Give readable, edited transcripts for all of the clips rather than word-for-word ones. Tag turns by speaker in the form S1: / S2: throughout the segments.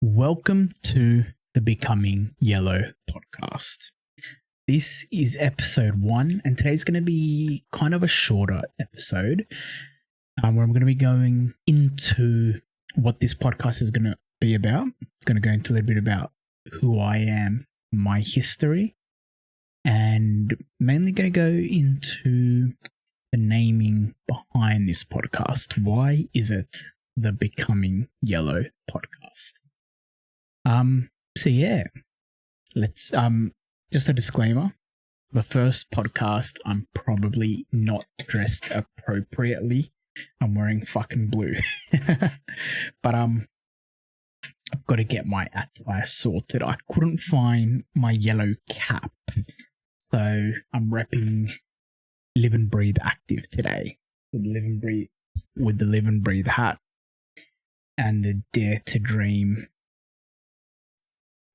S1: Welcome to the Becoming Yellow podcast. This is episode 1, and today's going to be kind of a shorter episode where I'm going to be going into what this podcast is going to be about. I'm going to go into a little bit about who I am, my history, and mainly going to go into the naming behind this podcast. Why is it the Becoming Yellow podcast? So yeah, let's, just a disclaimer. The first podcast, I'm probably not dressed appropriately. I'm wearing fucking blue. But, I've got to get my attire sorted. I couldn't find my yellow cap. So I'm repping Live and Breathe Active today. With the Live and Breathe hat. And the Dare to Dream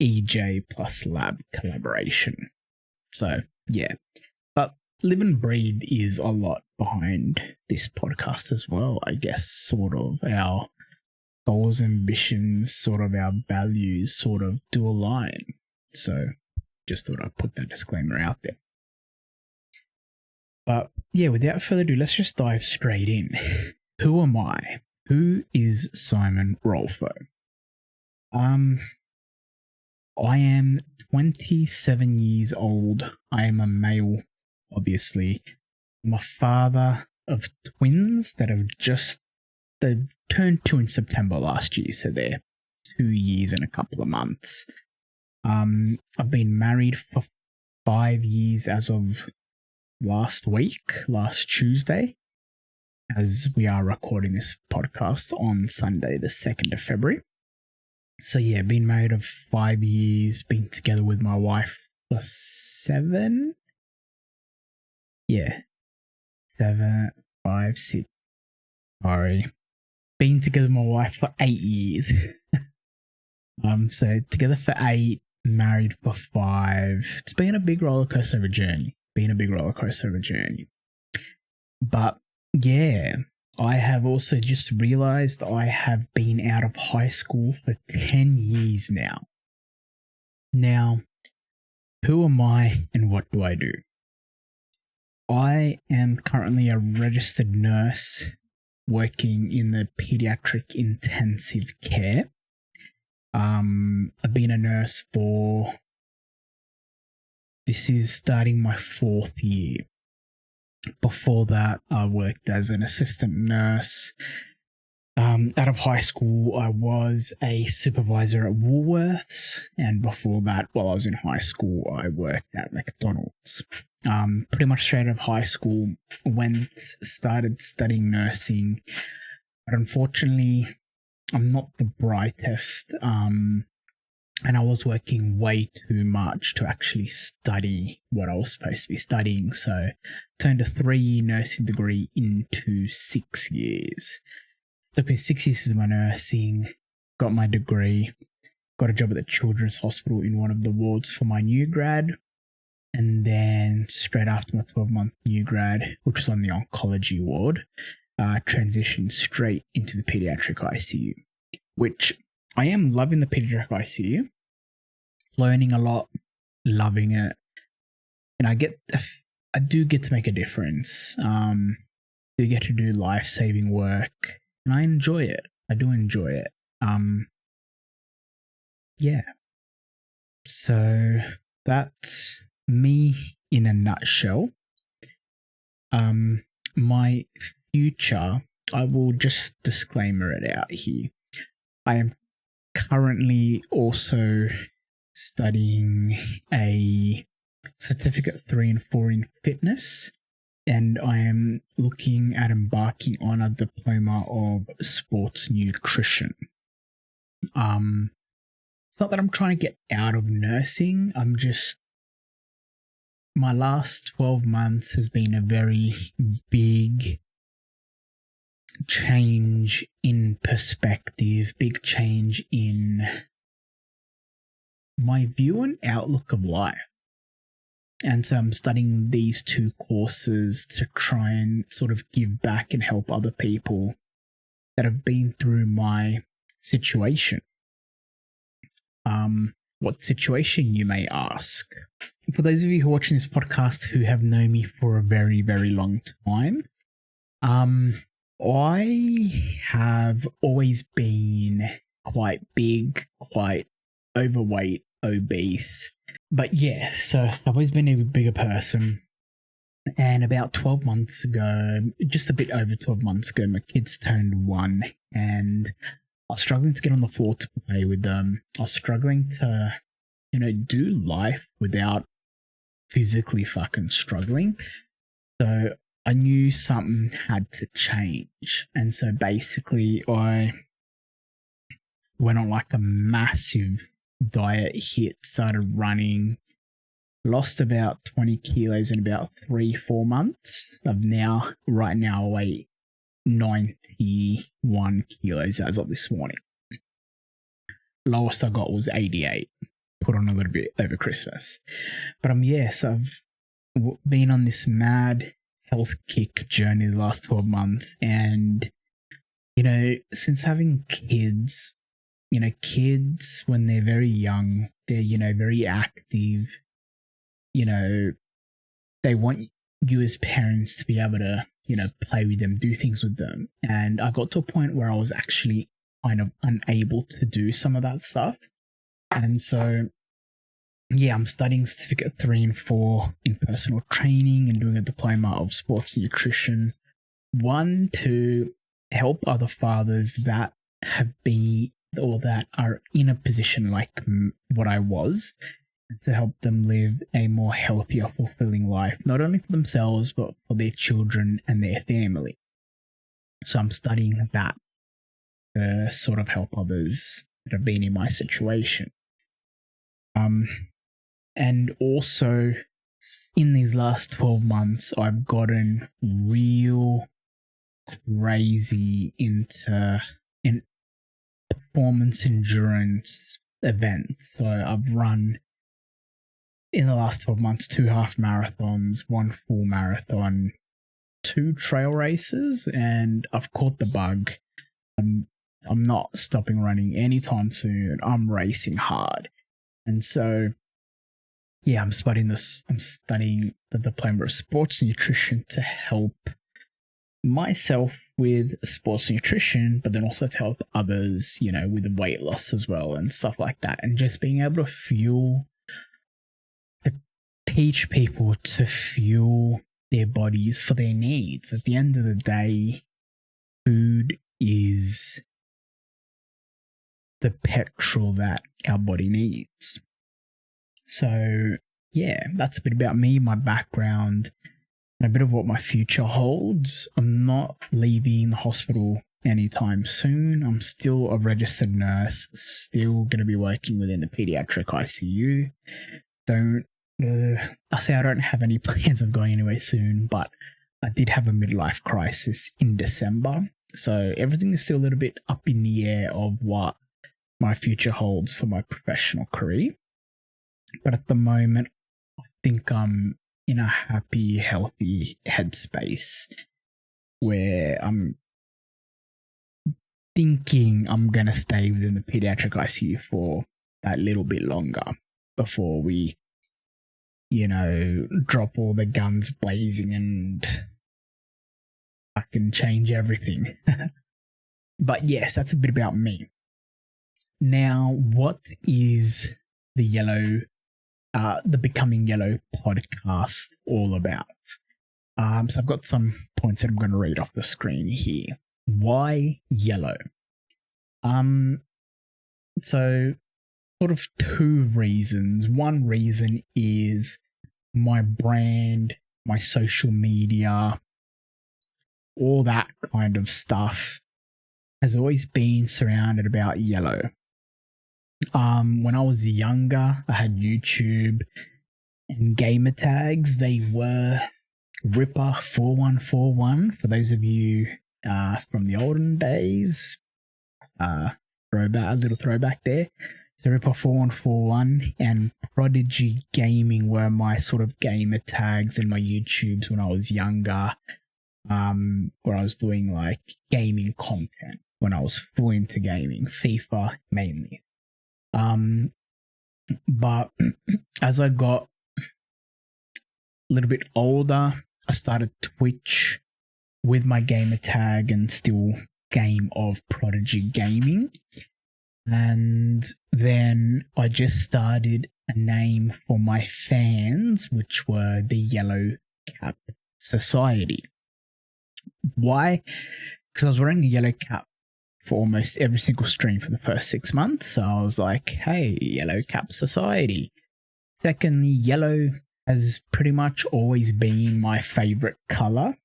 S1: EJ plus Lab collaboration. So, yeah. But Live and Breathe is a lot behind this podcast as well. I guess sort of our goals, ambitions, sort of our values sort of do align. So, just thought I'd put that disclaimer out there. But, yeah, without further ado, let's just dive straight in. Who am I? Who is Simon Rolfo? I am 27 years old. I am a male, obviously. I'm a father of twins that they've turned 2 in September last year, so they're 2 years and a couple of months. I've been married for 5 years as of last Tuesday, as we are recording this podcast on Sunday, the 2nd of February. So yeah, been married for 5 years, been together with my wife for 7. Yeah. 7, 5, 6. Sorry. Been together with my wife for 8 years. So together for 8, married for 5. It's been a big roller coaster of a journey. But yeah, I have also just realized I have been out of high school for 10 years now. Now, who am I and what do I do? I am currently a registered nurse working in the pediatric intensive care. I've been a nurse this is starting my 4th year. Before that, I worked as an assistant nurse. Out of high school, I was a supervisor at Woolworths. And before that, while I was in high school, I worked at McDonald's. Pretty much straight out of high school, started studying nursing. But unfortunately, I'm not the brightest. And I was working way too much to actually study what I was supposed to be studying. So turned a 3-year nursing degree into 6 years. Took me 6 years to do my nursing, got my degree, got a job at the Children's Hospital in one of the wards for my new grad. And then straight after my 12-month new grad, which was on the oncology ward, transitioned straight into the pediatric ICU, which I am loving the pediatric ICU, learning a lot, loving it, and I do get to make a difference. Do get to do life-saving work, and I enjoy it. I do enjoy it. Yeah. So that's me in a nutshell. My future, I will just disclaimer it out here. I am currently also studying a certificate 3 and 4 in fitness, and I am looking at embarking on a diploma of sports nutrition. It's not that I'm trying to get out of nursing. My last 12 months has been a very big change in perspective, big change in my view and outlook of life. And so I'm studying these 2 courses to try and sort of give back and help other people that have been through my situation. What situation, you may ask? For those of you who are watching this podcast who have known me for a very, very long time, I have always been quite big, quite overweight, obese. But yeah, so I've always been a bigger person. And about 12 months ago, just a bit over 12 months ago, my kids turned 1 and I was struggling to get on the floor to play with them. I was struggling to, do life without physically fucking struggling. So I knew something had to change. And so basically I went on like a massive diet hit, started running, lost about 20 kilos in about 3-4 months. Right now, I weigh 91 kilos as of this morning. Lowest I got was 88. Put on a little bit over Christmas. But yes, I've been on this mad health kick journey the last 12 months. And, since having kids, kids when they're very young, they're, very active. They want you as parents to be able to, play with them, do things with them. And I got to a point where I was actually kind of unable to do some of that stuff. And so, yeah, I'm studying certificate 3 and 4 in personal training and doing a diploma of sports nutrition. 1, to help other fathers that have been or that are in a position like what I was, to help them live a more healthier, fulfilling life, not only for themselves, but for their children and their family. So I'm studying that to sort of help others that have been in my situation. And also in these last 12 months, I've gotten real crazy into performance endurance events. So I've run in the last 12 months 2 half marathons, 1 full marathon, 2 trail races, and I've caught the bug. I'm not stopping running anytime soon. I'm racing hard. And so, yeah, I'm studying the diploma of sports nutrition to help myself with sports nutrition, but then also to help others, with weight loss as well and stuff like that. And just being able to teach people to fuel their bodies for their needs. At the end of the day, food is the petrol that our body needs. So, yeah, that's a bit about me, my background, and a bit of what my future holds. I'm not leaving the hospital anytime soon. I'm still a registered nurse, still going to be working within the pediatric ICU. I say I don't have any plans of going anywhere soon, but I did have a midlife crisis in December. So everything is still a little bit up in the air of what my future holds for my professional career. But at the moment, I think I'm in a happy, healthy headspace where I'm thinking I'm going to stay within the pediatric ICU for that little bit longer before we, drop all the guns blazing and I can change everything. But yes, that's a bit about me. Now, what is the Becoming Yellow podcast all about? So I've got some points that I'm going to read off the screen here. Why yellow? So sort of 2 reasons. One reason is my brand, my social media, all that kind of stuff has always been surrounded about yellow. When I was younger, I had YouTube and gamer tags. They were Ripper4141 for those of you from the olden days. A little throwback there. So Ripper4141 and Prodigy Gaming were my sort of gamer tags in my YouTubes when I was younger, where I was doing like gaming content when I was full into gaming, FIFA mainly. But as I got a little bit older, I started Twitch with my gamer tag and still Game of Prodigy Gaming. And then I just started a name for my fans, which were the Yellow Cap Society. Why? Because I was wearing a yellow cap for almost every single stream for the first 6 months. So I was like, hey, Yellow Cap Society. Secondly, yellow has pretty much always been my favorite color.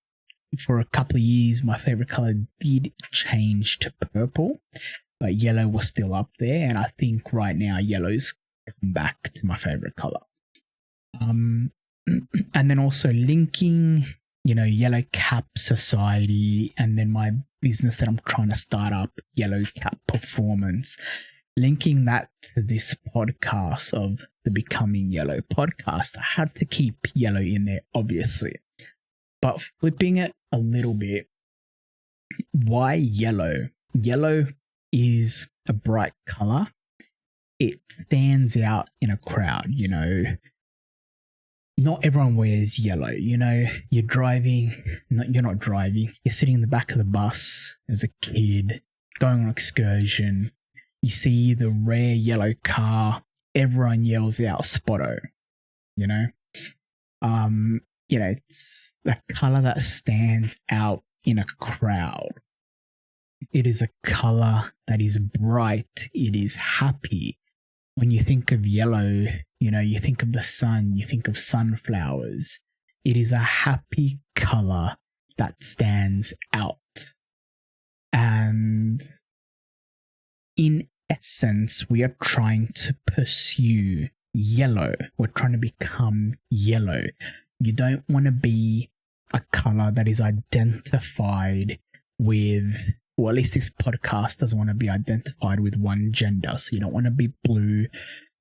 S1: For a couple of years, my favorite color did change to purple, but yellow was still up there. And I think right now, yellow's come back to my favorite color. And then also linking, Yellow Cap Society, and then my business that I'm trying to start up, Yellow Cap Performance, linking that to this podcast of the Becoming Yellow podcast. I had to keep yellow in there, obviously. But flipping it a little bit, why yellow? Yellow is a bright color. It stands out in a crowd, Not everyone wears yellow, You're driving, you're not driving. You're sitting in the back of the bus as a kid, going on an excursion. You see the rare yellow car. Everyone yells out Spotto, It's a color that stands out in a crowd. It is a color that is bright. It is happy. When you think of yellow, you think of the sun, you think of sunflowers. It is a happy color that stands out. And in essence, we are trying to pursue yellow. We're trying to become yellow. You don't want to be a color that is identified with, or at least this podcast doesn't want to be identified with one gender. So you don't want to be blue.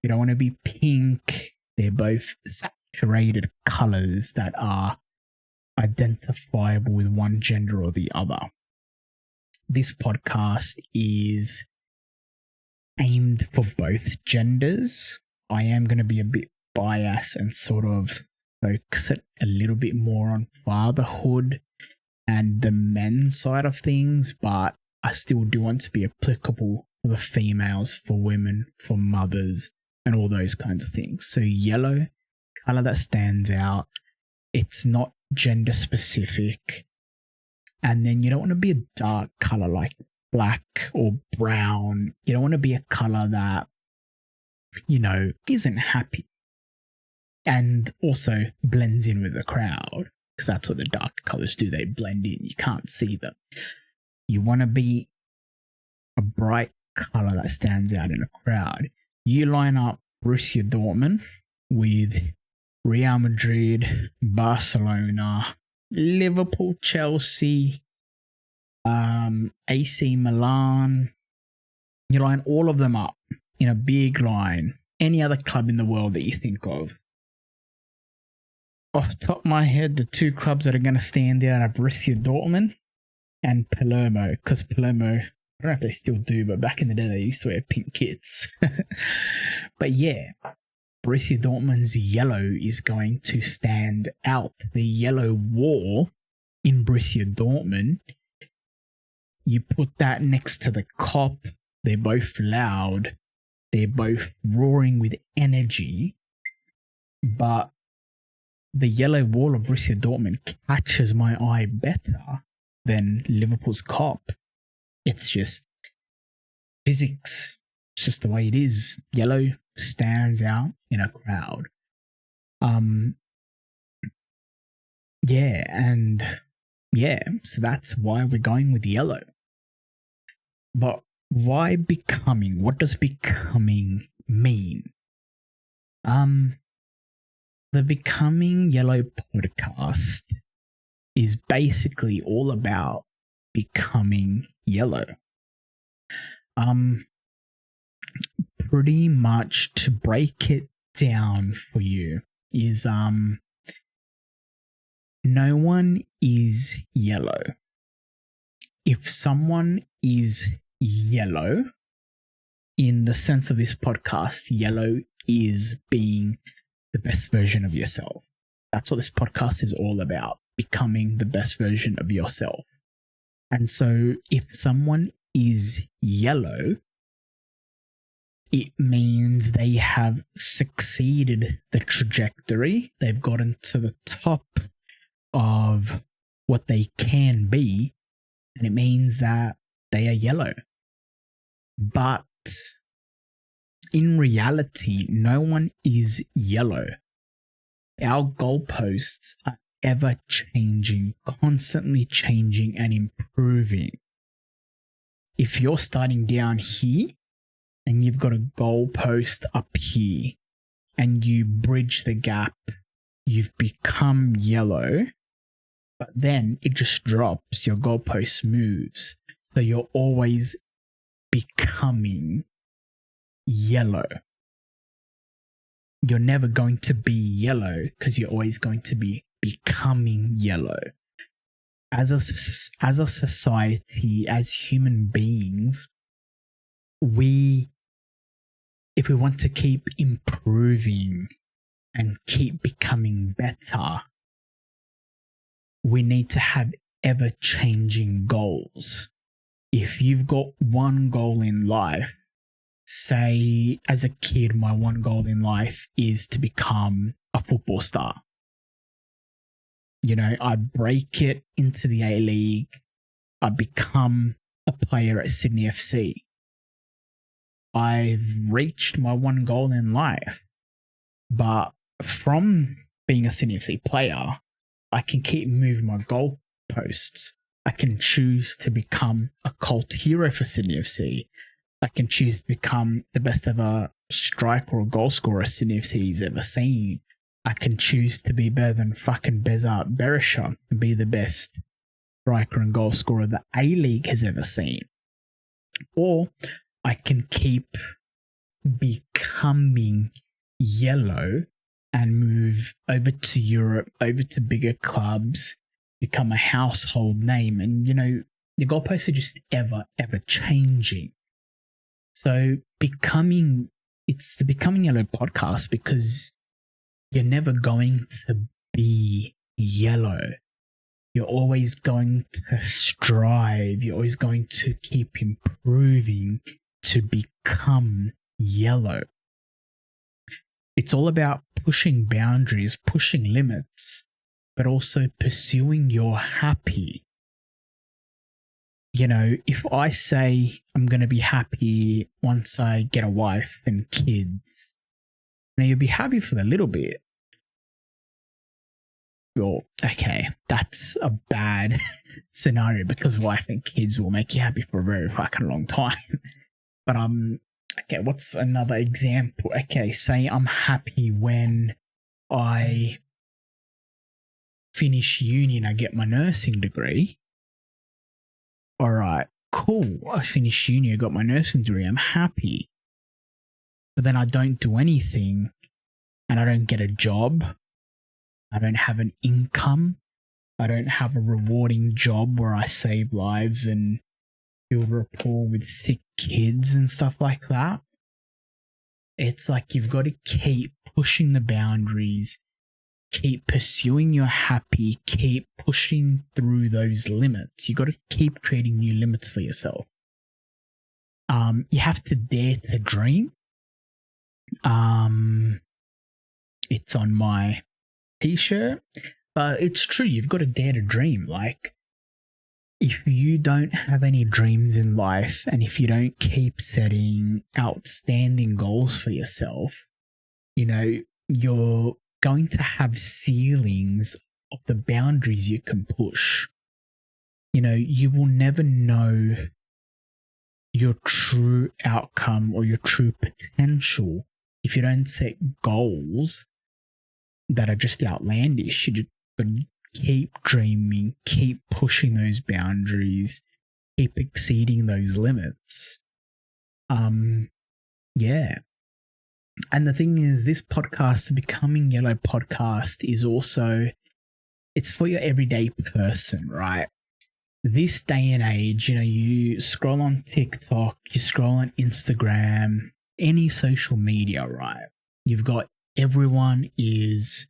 S1: You don't want to be pink. They're both saturated colors that are identifiable with one gender or the other. This podcast is aimed for both genders. I am going to be a bit biased and sort of focus it a little bit more on fatherhood and the men's side of things, but I still do want to be applicable for the females, for women, for mothers, and all those kinds of things. So yellow, color that stands out. It's not gender specific. And then you don't want to be a dark color like black or brown. You don't want to be a color that, isn't happy and also blends in with the crowd, because that's what the dark colors do. They blend in. You can't see them. You want to be a bright color that stands out in a crowd. You line up Borussia Dortmund with Real Madrid, Barcelona, Liverpool, Chelsea, AC Milan. You line all of them up in a big line. Any other club in the world that you think of. Off the top of my head, the two clubs that are going to stand out are Borussia Dortmund and Palermo, because Palermo, I don't know if they still do, but back in the day they used to wear pink kits. But yeah, Borussia Dortmund's yellow is going to stand out. The yellow wall in Borussia Dortmund, you put that next to the Kop, they're both loud, they're both roaring with energy, but the yellow wall of Borussia Dortmund catches my eye better than Liverpool's Kop. It's just physics. It's just the way it is. Yellow stands out in a crowd. So that's why we're going with yellow. But why becoming? What does becoming mean? The Becoming Yellow podcast is basically all about becoming yellow. Pretty much to break it down for you is no one is yellow. If someone is yellow, in the sense of this podcast, yellow is being the best version of yourself. That's what this podcast is all about, becoming the best version of yourself. And so if someone is yellow, it means they have succeeded the trajectory. They've gotten to the top of what they can be, and it means that they are yellow. But in reality, no one is yellow. Our goalposts are ever changing, constantly changing and improving. If you're starting down here and you've got a goalpost up here and you bridge the gap, you've become yellow, but then it just drops, your goalpost moves. So you're always becoming yellow. You're never going to be yellow because you're always going to be becoming yellow. As a society, as human beings, if we want to keep improving and keep becoming better, we need to have ever-changing goals. If you've got one goal in life, say as a kid, my one goal in life is to become a football star. You know, I break it into the A-League. I become a player at Sydney FC. I've reached my one goal in life. But from being a Sydney FC player, I can keep moving my goalposts. I can choose to become a cult hero for Sydney FC. I can choose to become the best ever striker or goal scorer Sydney FC's ever seen. I can choose to be better than fucking Besart Berisha and be the best striker and goal scorer the A-League has ever seen. Or I can keep becoming yellow and move over to Europe, over to bigger clubs, become a household name. And, you know, the goalposts are just ever changing. So it's the Becoming Yellow podcast because you're never going to be yellow. You're always going to strive. You're always going to keep improving to become yellow. It's all about pushing boundaries, pushing limits, but also pursuing your happy. You know, if I say I'm going to be happy once I get a wife and kids, now you'll be happy for a little bit. Well, okay, that's a bad scenario because wife and kids will make you happy for a very fucking long time. But okay, what's another example? Okay, say I'm happy when I finish uni and I get my nursing degree. All right, cool. I finished uni, I got my nursing degree. I'm happy. But then I don't do anything and I don't get a job. I don't have an income. I don't have a rewarding job where I save lives and build rapport with sick kids and stuff like that. It's like you've got to keep pushing the boundaries, keep pursuing your happy, keep pushing through those limits. You've got to keep creating new limits for yourself. You have to dare to dream. It's on my t-shirt, but it's true. You've got to dare to dream. Like, if you don't have any dreams in life and if you don't keep setting outstanding goals for yourself, you know, you're going to have ceilings of the boundaries you can push. You know, you will never know your true outcome or your true potential if you don't set goals that are just outlandish. You just keep dreaming, keep pushing those boundaries, keep exceeding those limits. Yeah. And the thing is, this podcast, the Becoming Yellow podcast, is also, it's for your everyday person, right? This day and age, you know, you scroll on TikTok, you scroll on Instagram, any social media, right? You've got everyone is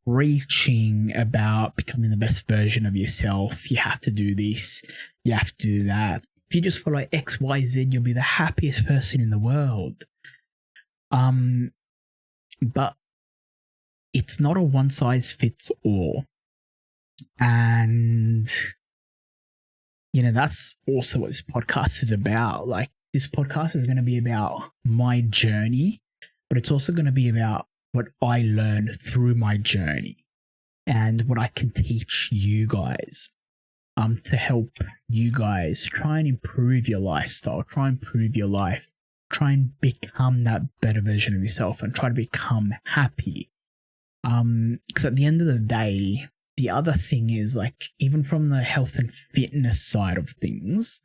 S1: preaching about becoming the best version of yourself. You have to do this. You have to do that. If you just follow X, Y, Z, you'll be the happiest person in the world. But it's not a one size fits all. And, that's also what this podcast is about. Like, this podcast is going to be about my journey, but it's also going to be about what I learned through my journey and what I can teach you guys to help you guys try and improve your lifestyle, try and improve your life, try and become that better version of yourself and try to become happy. Because at the end of the day, the other thing is, like, even from the health and fitness side of things,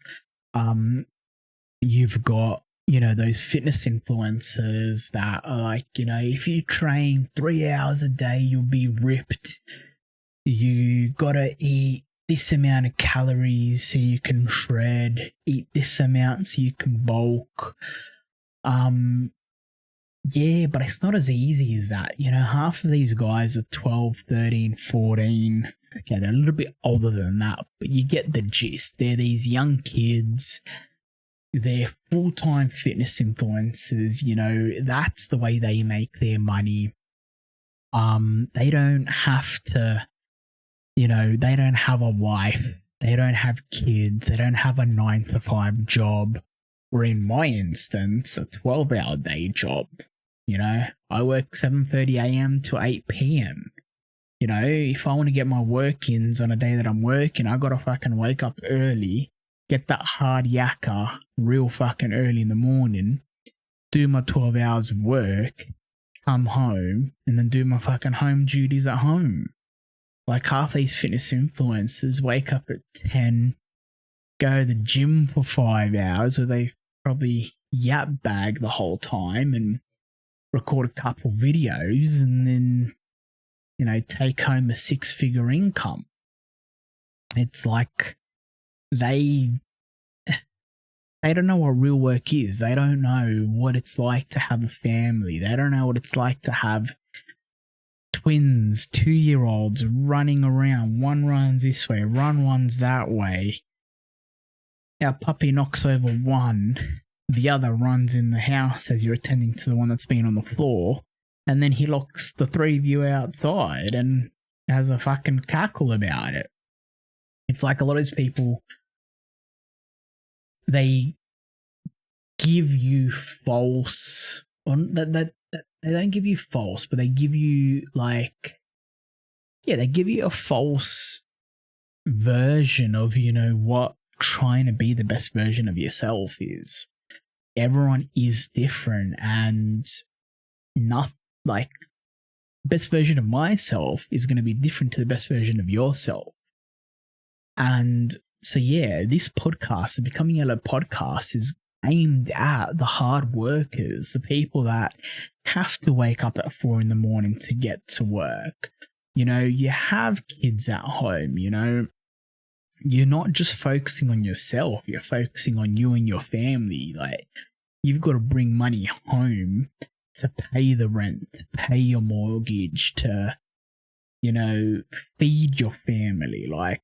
S1: you've got, those fitness influencers that are like, if you train 3 hours a day, you'll be ripped. You gotta eat this amount of calories so you can shred, eat this amount so you can bulk. Yeah, but it's not as easy as that. Half of these guys are 12, 13, 14. Okay, they're a little bit older than that, but you get the gist. They're these young kids. They're full-time fitness influencers. That's the way they make their money. They don't have to, they don't have a wife. They don't have kids. They don't have a 9-to-5 job. Or in my instance, a 12-hour day job. I work 7:30 a.m. to 8 p.m. If I want to get my work-ins on a day that I'm working, I gotta fucking wake up early, get that hard yakka real fucking early in the morning, do my 12 hours of work, come home, and then do my fucking home duties at home. Like, half these fitness influencers wake up at 10, go to the gym for 5 hours, where they probably yap bag the whole time and record a couple videos and then, take home a 6-figure income. It's like they don't know what real work is. They don't know what it's like to have a family. They don't know what it's like to have twins, 2-year-olds running around. One runs this way, one's that way. Our puppy knocks over one. The other runs in the house as you're attending to the one that's been on the floor. And then he locks the 3 of you outside and has a fucking cackle about it. It's like a lot of these people, they give you false, or that they don't give you false, but they give you they give you a false version of, what trying to be the best version of yourself is. Everyone is different, and best version of myself is going to be different to the best version of yourself. And so, yeah, this podcast, the Becoming Yellow podcast, is aimed at the hard workers, the people that have to wake up at 4 a.m. to get to work. You have kids at home, you're not just focusing on yourself, you're focusing on you and your family. Like, you've got to bring money home to pay the rent, to pay your mortgage, to, feed your family. Like,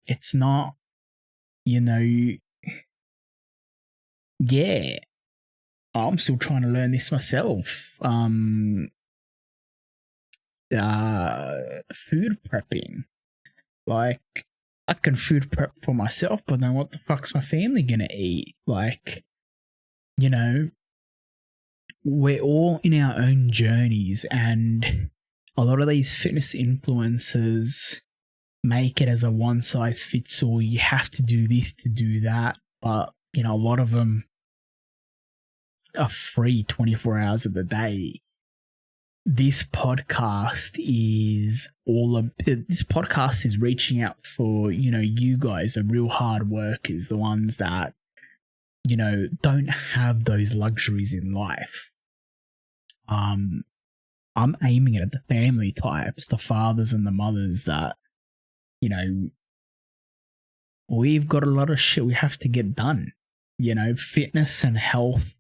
S1: it's not, yeah, I'm still trying to learn this myself. Food prepping. Like, I can food prep for myself, but then what the fuck's my family gonna eat? Like, we're all in our own journeys, and a lot of these fitness influencers make it as a one size fits all. You have to do this to do that, but a lot of them are free 24 hours of the day. This podcast is reaching out for, you guys, the real hard workers, the ones that, don't have those luxuries in life. I'm aiming it at the family types, the fathers and the mothers that, we've got a lot of shit we have to get done. Fitness and health,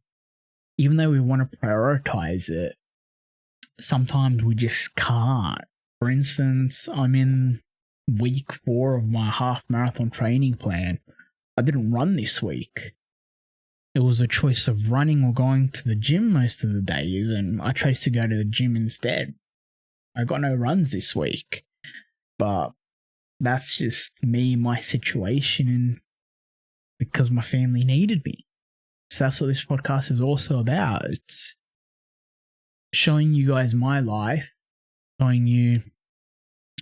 S1: even though we want to prioritize it, sometimes we just can't. For instance, I'm in week 4 of my half marathon training plan. I didn't run this week. It was a choice of running or going to the gym most of the days, and I chose to go to the gym instead. I got no runs this week, but that's just me, my situation, and because my family needed me. So that's what this podcast is also about. It's showing you guys my life, showing you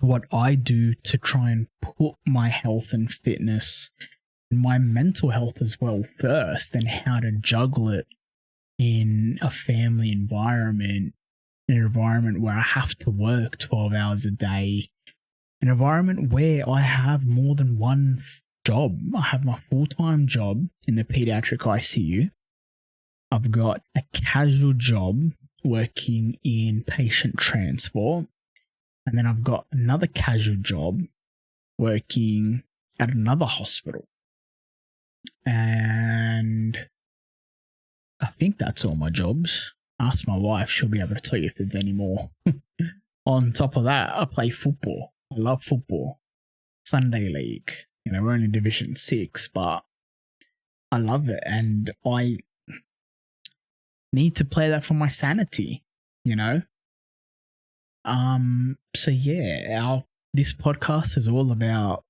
S1: what I do to try and put my health and fitness and my mental health as well first, and how to juggle it in a family environment, in an environment where I have to work 12 hours a day, an environment where I have more than one job. I have my full-time job in the pediatric ICU. I've got a casual job working in patient transport. And then I've got another casual job working at another hospital. And I think that's all my jobs. Ask my wife, she'll be able to tell you if there's any more. On top of that, I play football. I love football. Sunday League. We're only Division 6, but I love it. And I need to play that for my sanity, So yeah, this podcast is all about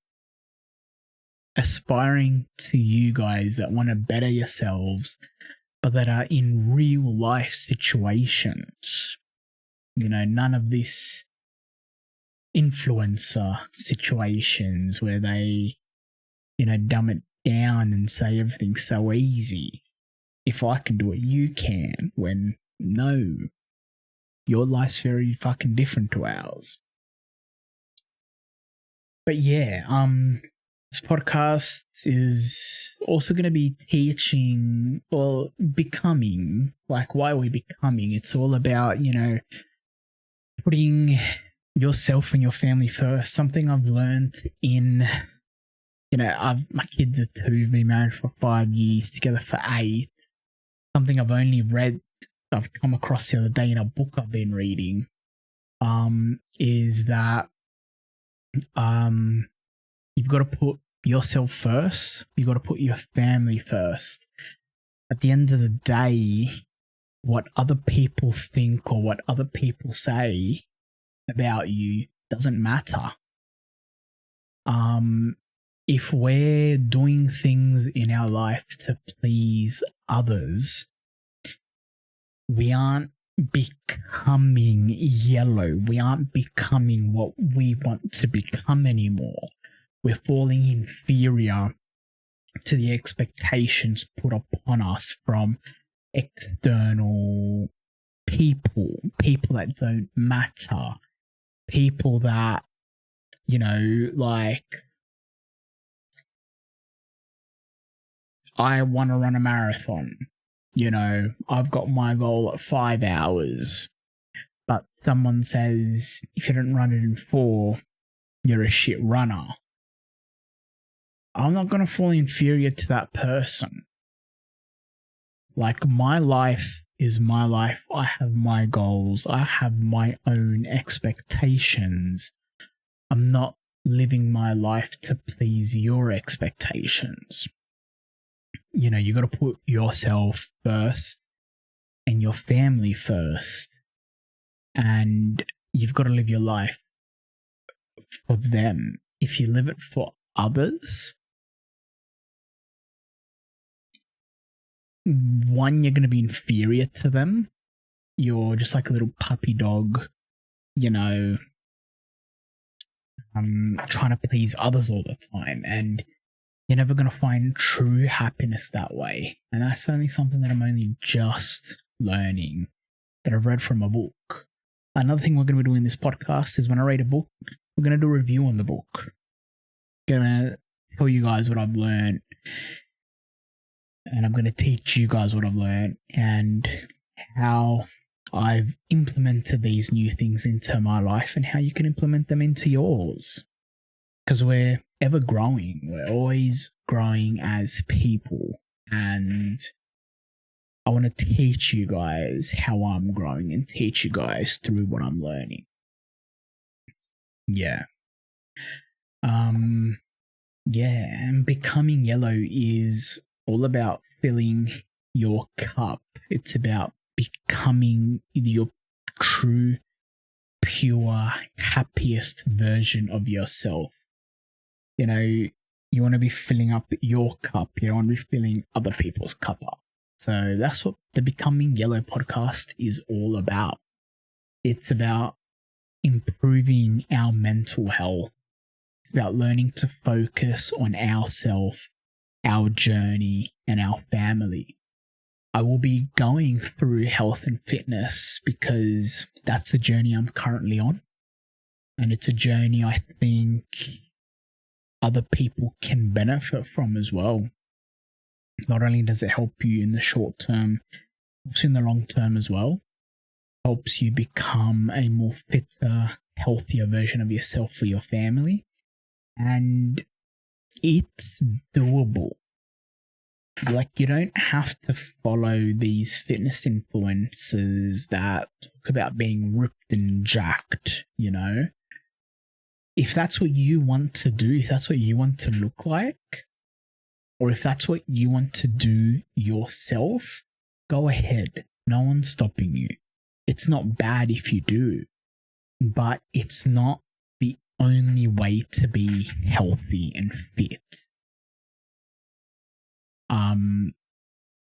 S1: aspiring to you guys that want to better yourselves, but that are in real life situations. None of this influencer situations where they, dumb it down and say everything's so easy. If I can do it, you can. When no, your life's very fucking different to ours. But yeah, this podcast is also going to be teaching, or becoming, like why we're becoming. It's all about, putting yourself and your family first. Something I've learned in, my kids are 2, been married for 5 years, together for 8. Something I've only read, I've come across the other day in a book I've been reading, is that you've got to put yourself first. You've got to put your family first. At the end of the day, what other people think or what other people say about you doesn't matter. If we're doing things in our life to please others, we aren't becoming yellow. We aren't becoming what we want to become anymore. We're falling inferior to the expectations put upon us from external people that don't matter, people that, I want to run a marathon. I've got my goal at 5 hours, but someone says, if you don't run it in 4, you're a shit runner. I'm not going to fall inferior to that person. My life is my life. I have my goals. I have my own expectations. I'm not living my life to please your expectations. You got to put yourself first and your family first. And you've got to live your life for them. If you live it for others, one, you're going to be inferior to them. You're just like a little puppy dog, trying to please others all the time. And you're never going to find true happiness that way. And that's only something that I'm only just learning, that I've read from a book. Another thing we're going to be doing in this podcast is when I read a book, we're going to do a review on the book. Going to tell you guys what I've learned. And I'm going to teach you guys what I've learned and how I've implemented these new things into my life and how you can implement them into yours. Because we're ever growing. We're always growing as people. And I want to teach you guys how I'm growing and teach you guys through what I'm learning. Yeah. And becoming yellow is all about filling your cup. It's about becoming your true, pure, happiest version of yourself. You know, you want to be filling up your cup. You don't want to be filling other people's cup up. So that's what the Becoming Yellow podcast is all about. It's about improving our mental health. It's about learning to focus on ourselves, our journey, and our family. I will be going through health and fitness because that's the journey I'm currently on. And it's a journey I think other people can benefit from as well. Not only does it help you in the short term, also in the long term as well. Helps you become a more fitter, healthier version of yourself for your family. And it's doable. Like, you don't have to follow these fitness influencers that talk about being ripped and jacked, you know? If that's what you want to do, if that's what you want to look like, or if that's what you want to do yourself, go ahead. No one's stopping you. It's not bad if you do, but it's not the only way to be healthy and fit.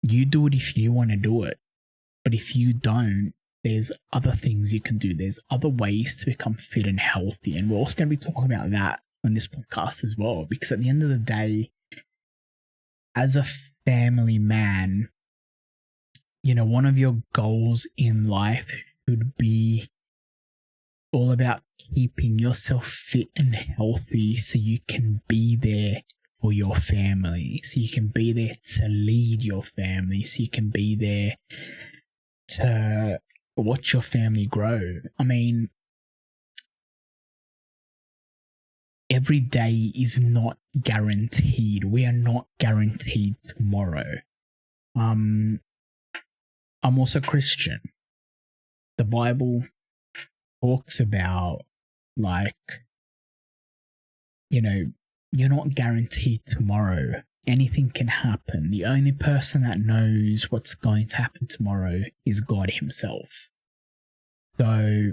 S1: You do it if you want to do it, but if you don't, there's other things you can do. There's other ways to become fit and healthy, and we're also going to be talking about that on this podcast as well, because at the end of the day, as a family man, you know, one of your goals in life should be all about keeping yourself fit and healthy so you can be there for your family, so you can be there to lead your family, so you can be there to watch your family grow. I mean, every day is not guaranteed. We are not guaranteed tomorrow. I'm also Christian. The Bible talks about, like, you know, you're not guaranteed tomorrow. Anything can happen. The only person that knows what's going to happen tomorrow is God himself. So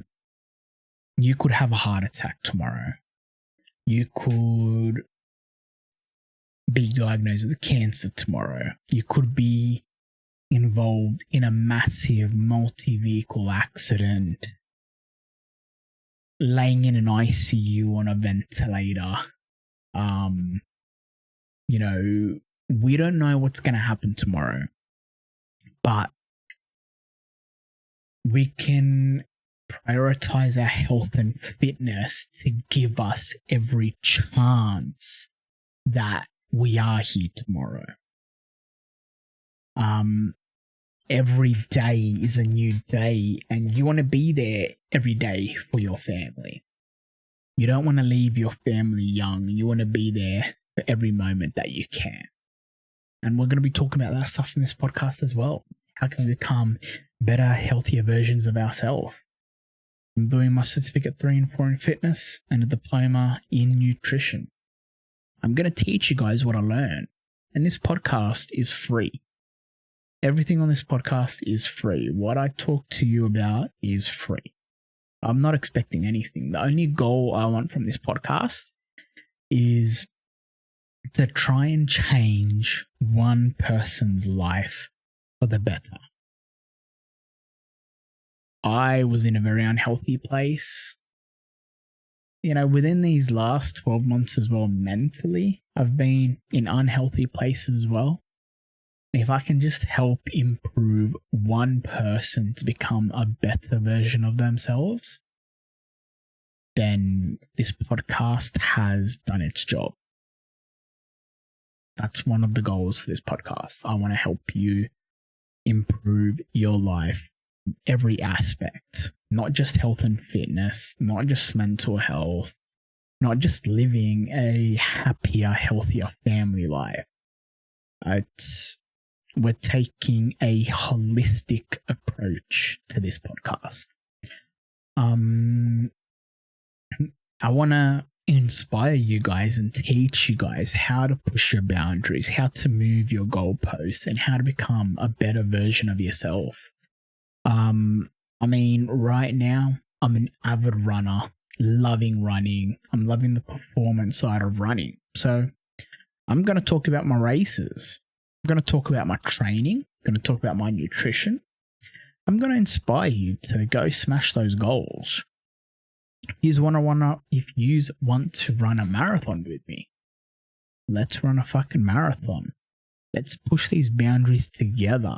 S1: you could have a heart attack tomorrow. You could be diagnosed with cancer tomorrow. You could be involved in a massive multi-vehicle accident, laying in an ICU on a ventilator. You know, we don't know what's going to happen tomorrow, but we can prioritize our health and fitness to give us every chance that we are here tomorrow. Every day is a new day, and you want to be there every day for your family. You don't want to leave your family young. You want to be there for every moment that you can. And we're going to be talking about that stuff in this podcast as well. How can we become better, healthier versions of ourselves? I'm doing my Certificate 3 and 4 in fitness and a diploma in nutrition. I'm going to teach you guys what I learned. And this podcast is free. Everything on this podcast is free. What I talk to you about is free. I'm not expecting anything. The only goal I want from this podcast is to try and change one person's life for the better. I was in a very unhealthy place. You know, within these last 12 months as well, mentally, I've been in unhealthy places as well. If I can just help improve one person to become a better version of themselves, then this podcast has done its job. That's one of the goals for this podcast. I want to help you improve your life, every aspect, not just health and fitness, not just mental health, not just living a happier, healthier family life. It's we're taking a holistic approach to this podcast. I want to inspire you guys and teach you guys how to push your boundaries, how to move your goalposts, and how to become a better version of yourself. Right now, I'm an avid runner, loving running. I'm loving the performance side of running. So I'm going to talk about my races. I'm going to talk about my training. I'm going to talk about my nutrition. I'm going to inspire you to go smash those goals. If you want to run a marathon with me, let's run a fucking marathon. Let's push these boundaries together.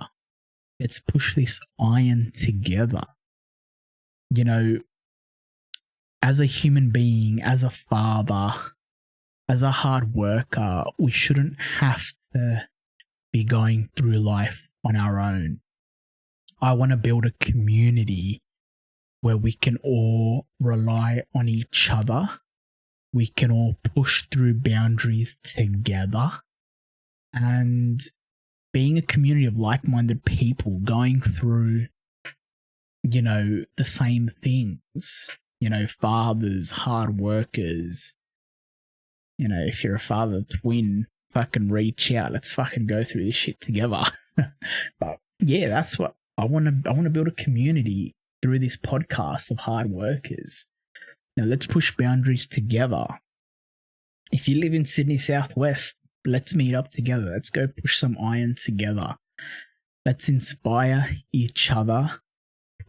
S1: Let's push this iron together. You know, as a human being, as a father, as a hard worker, we shouldn't have to be going through life on our own. I want to build a community where we can all rely on each other. We can all push through boundaries together. And being a community of like-minded people going through, the same things. Fathers, hard workers. If you're a father twin, fucking reach out. Let's fucking go through this shit together. But yeah, that's what I want to build a community through this podcast of hard workers. Now let's push boundaries together. If you live in Sydney Southwest, let's meet up together. Let's go push some iron together. Let's inspire each other,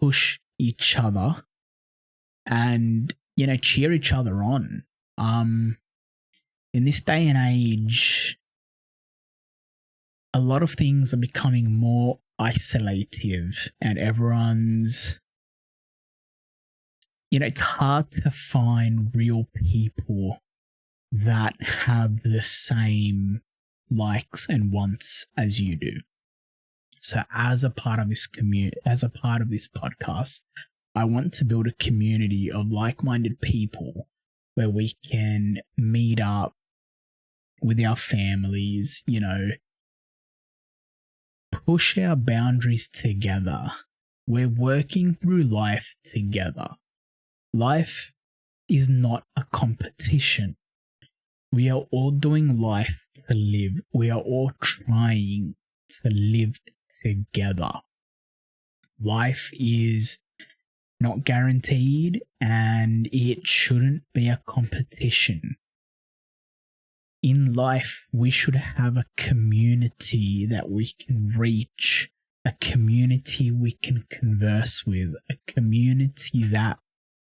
S1: push each other, and, cheer each other on. In this day and age, a lot of things are becoming more isolative, and everyone's, it's hard to find real people that have the same likes and wants as you do. So as a part of this as a part of this podcast, I want to build a community of like-minded people where we can meet up with our families, push our boundaries together. We're working through life together. Life is not a competition. We are all doing life to live. We are all trying to live together. Life is not guaranteed, and it shouldn't be a competition. In life, we should have a community that we can reach, a community we can converse with, a community that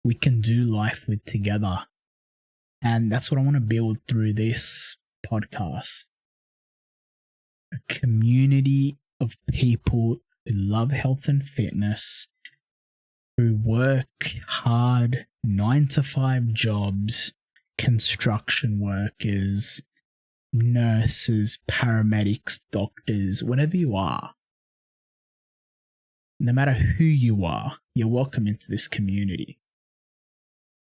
S1: we can do life with together. And that's what I want to build through this podcast. A community of people who love health and fitness, who work hard 9-to-5 jobs, construction workers, nurses, paramedics, doctors, whatever you are. No matter who you are, you're welcome into this community.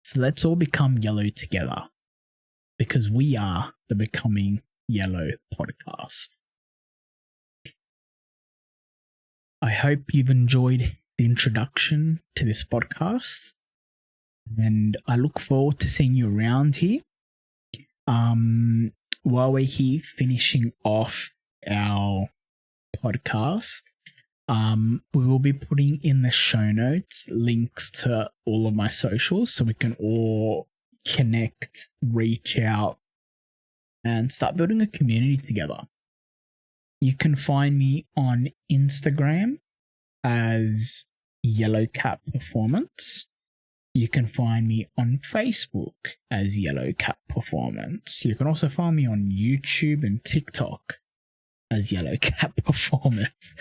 S1: So let's all become yellow together, because we are the Becoming Yellow podcast. I hope you've enjoyed the introduction to this podcast, and I look forward to seeing you around here. While we're here finishing off our podcast, we will be putting in the show notes links to all of my socials so we can all connect, reach out, and start building a community together. You can find me on Instagram as Yellow Cat Performance. You can find me on Facebook as Yellow Cat Performance. You can also find me on YouTube and TikTok as Yellow Cat Performance.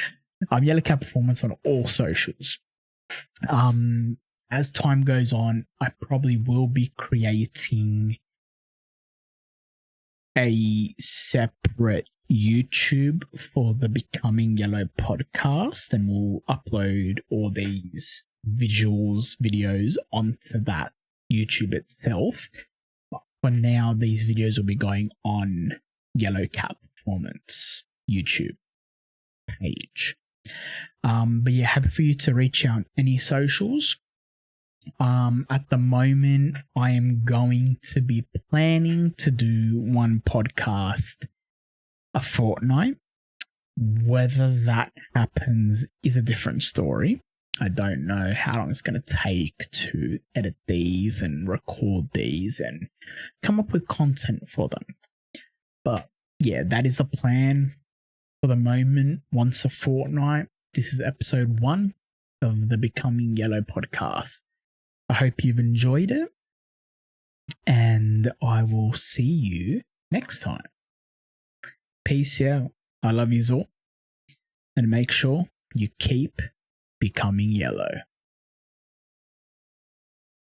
S1: I'm Yellow Cat Performance on all socials. As time goes on, I probably will be creating a separate YouTube for the Becoming Yellow podcast, and we'll upload all these videos onto that YouTube itself. But for now, these videos will be going on Yellow Cat Performance YouTube. page. But yeah, happy for you to reach out any socials. At the moment, I am going to be planning to do one podcast a fortnight. Whether that happens is a different story. I don't know how long it's going to take to edit these and record these and come up with content for them. But yeah, that is the plan for the moment. Once a fortnight. This is episode 1 of the Becoming Yellow podcast. I hope you've enjoyed it, and I will see you next time. Peace out. I love you all, and make sure you keep becoming yellow.